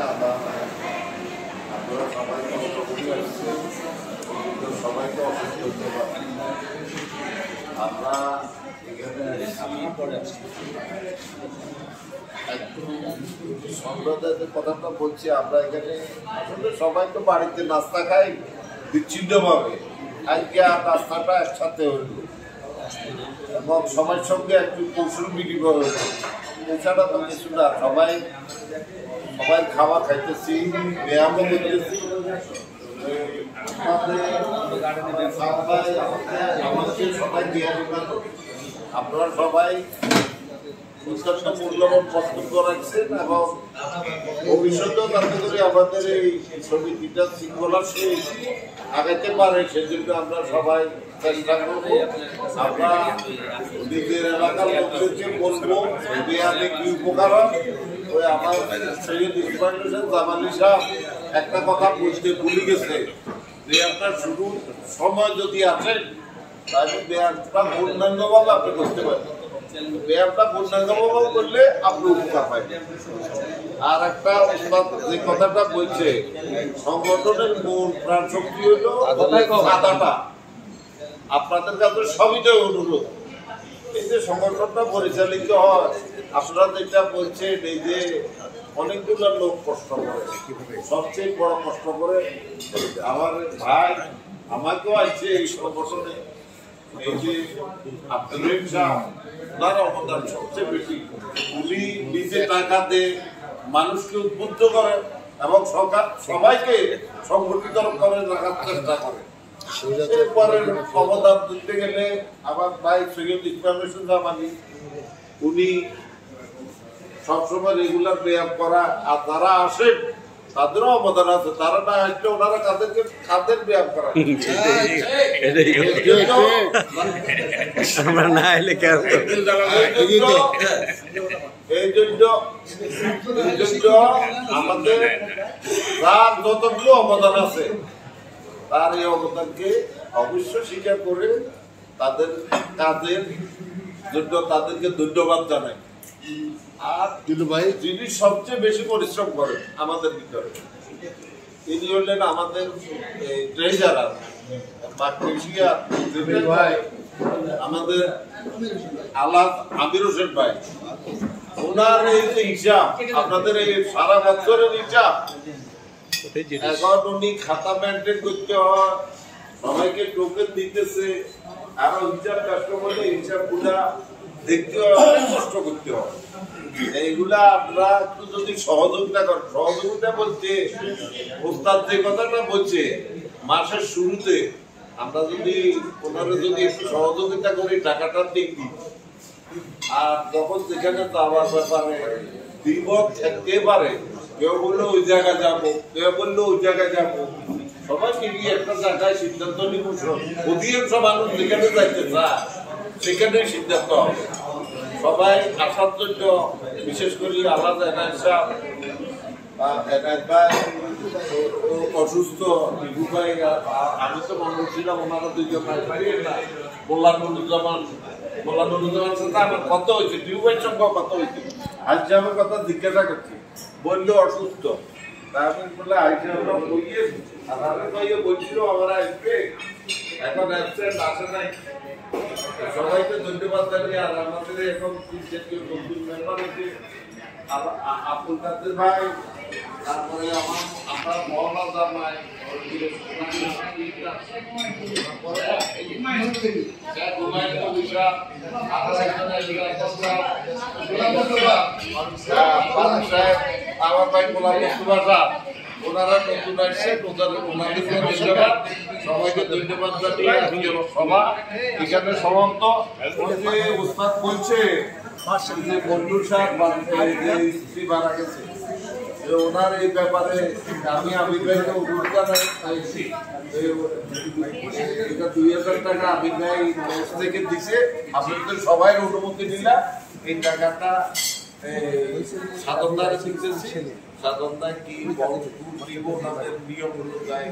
আপনারা সবাই কষ্ট করে আসছে, সবাইকে অসুস্থ হতে পারে। আমরা এখানে সম্প্রদায়ের কথাটা বলছি, আমরা এখানে আসলে সবাই তো বাড়িতে নাস্তা খাই বিচ্ছিন্নভাবে, আজকে আর নাস্তাটা একসাথে হইল এবং সবার সঙ্গে একটু কৌশল বিনিময় হইল। এছাড়া তো কিছু না, সবাই খাওয়া খাইতেছি, ব্যায়ামও করতেছি। আমাদের সবাই আপনারা সবাই অত্যন্ত মূল্যবান বক্তব্য রাখছেন এবং ভবিষ্যতেও যাতে করে আমাদের এই সমিতিটা শৃঙ্খলা শেষ আগাইতে পারে সেজন্য আমরা সবাই চেষ্টা করবো। আমরা নিজের এলাকার লোকদেরকে বলবো ব্যায়ামে কি উপকার হয়। ওই আমার সৈয়দ ইসমাইল হোসেন জামালি সাহেব একটা কথা বুঝতে ভুলে গেছে যে আপনার শুরুর সময় যদি আসেন তাহলে ব্যায়ামটা পূর্ণাঙ্গভাবে আপনি করতে পারেন। ব্যায়ামটা পূর্ণাঙ্গভাবে করলে আপনি উপকার পাইবেন। আর একটা যে কথাটা বলছে সংগঠনের মূল প্রাণ শক্তি হইল আদাটা। আপনাদের কাছে সবিনয় অনুরোধ, এই যে সংগঠনটা পরিচালিত হয় আপনারা যেটা বলছেন এই যে অনেকগুলো লোক কষ্ট করে, সবচেয়ে বড় কষ্ট করে আমার ভাই আমাকেও আছে এই সংগঠনে। এই যে আব্দুল রহিম সাহেব তার অবদান সবচেয়ে বেশি। উনি নিজে টাকা দিয়ে মানুষকে উদ্বুদ্ধ করেন এবং সবাইকে সংগঠিত করে রাখার চেষ্টা করে। এরপরে অবদান দিতে গেলে আমার ভাই সৈয়দ ইসমাইল হোসেন জামালি উনি সবসময় রেগুলার ব্যায়াম করা, আর যারা আসেন তাদেরও অবদান আছে। তারা না আসলে ওনারা কাদের ব্যায়াম করা, এই জন্য আমাদের তার যতগুলো অবদান আছে তার এই অবদানকে অবশ্যই স্বীকার করে তাদের কাজের জন্য তাদেরকে ধন্যবাদ জানাই। আর ভাই যিনি সবচেয়ে বেশি পরিশ্রম করেন আমাদের ভিতরে তিনি হলেন আমাদের ট্রেজারার আমাদের আলাদ আমির হোসেন ভাই। ওনার এই যে হিসাব আপনাদের এই সারা বছরের হিসাব, এখন উনি খাতা মেনটেন করতে হয়, সবাইকে টোকেন দিতেছে, আরো হিসাব কষ্ট করলে হিসাব গুলা দেখতে হয়, অনেক কষ্ট করতে হয়। এইগুলা আপনারা একটু যদি সহযোগিতা করেন, সহযোগিতা বলতে ওস্তাদ যে কথাটা বলছে মাসের শুরুতে আমরা যদি ওনারা যদি একটু সহযোগিতা করি টাকাটা দিই, আর যখন যেখানে যাওয়ার ব্যাপারে দ্বিমত থাকতে পারে, কেউ বললো ওই জায়গায় যাবো, কেউ বললো ওই জায়গায় যাবো, সবাই মিলিয়ে একটা জায়গায় সিদ্ধান্ত নিব। অধিকাংশ মানুষ যেখানে যাইতে চায় সেখানে সিদ্ধান্ত হবে। সবাই আসার জন্য বিশেষ করে আলাদা এনায়েত ভাই অসুস্থ, বিভু ভাই, আমি তো মনে করছিলাম ওনারা দুইজন পারিয়ে না। মোল্লা নুরুজ্জামান সাথে আমার কথা হয়েছে, বিভু ভাইয়ের সঙ্গে কথা হয়েছে, আজকে আমার কথা জিজ্ঞাসা করছি, বললো অসুস্থ। আমি বললে আইসে বলিয়ে বলছিল আমার আসবে, এখন অ্যাবসেন্ট আসে নাই। সবাইকে ধন্যবাদ জানিয়ে আর আমাদের এখন জাতীয় নতুন মেম্বার হয়েছে আব্দুল কাদের ভাই, তারপরে আমার মহল্লা জামাই আমার ভাই গোলাম ওনারা নতুন আসছে, ওনাদেরকে ধন্যবাদ, সবাইকে ধন্যবাদ জানিয়ে সভা এখানে সমাপ্ত। যে উস্তাদ বলছে যে বন্ধু সাহেব স্ত্রী মারা গেছে, ওনার এই ব্যাপারে আমি আমির ভাইকে অনুরোধ জানাইছি, 2000 টাকা আমির ভাই থেকে দিছে, আপনাদের সবাই অনুমতি নিলাম এই টাকাটা সাধনদারে শিখতেছি। সাধনদা কি দিব আমাদের নিয়ম অনুযায়ী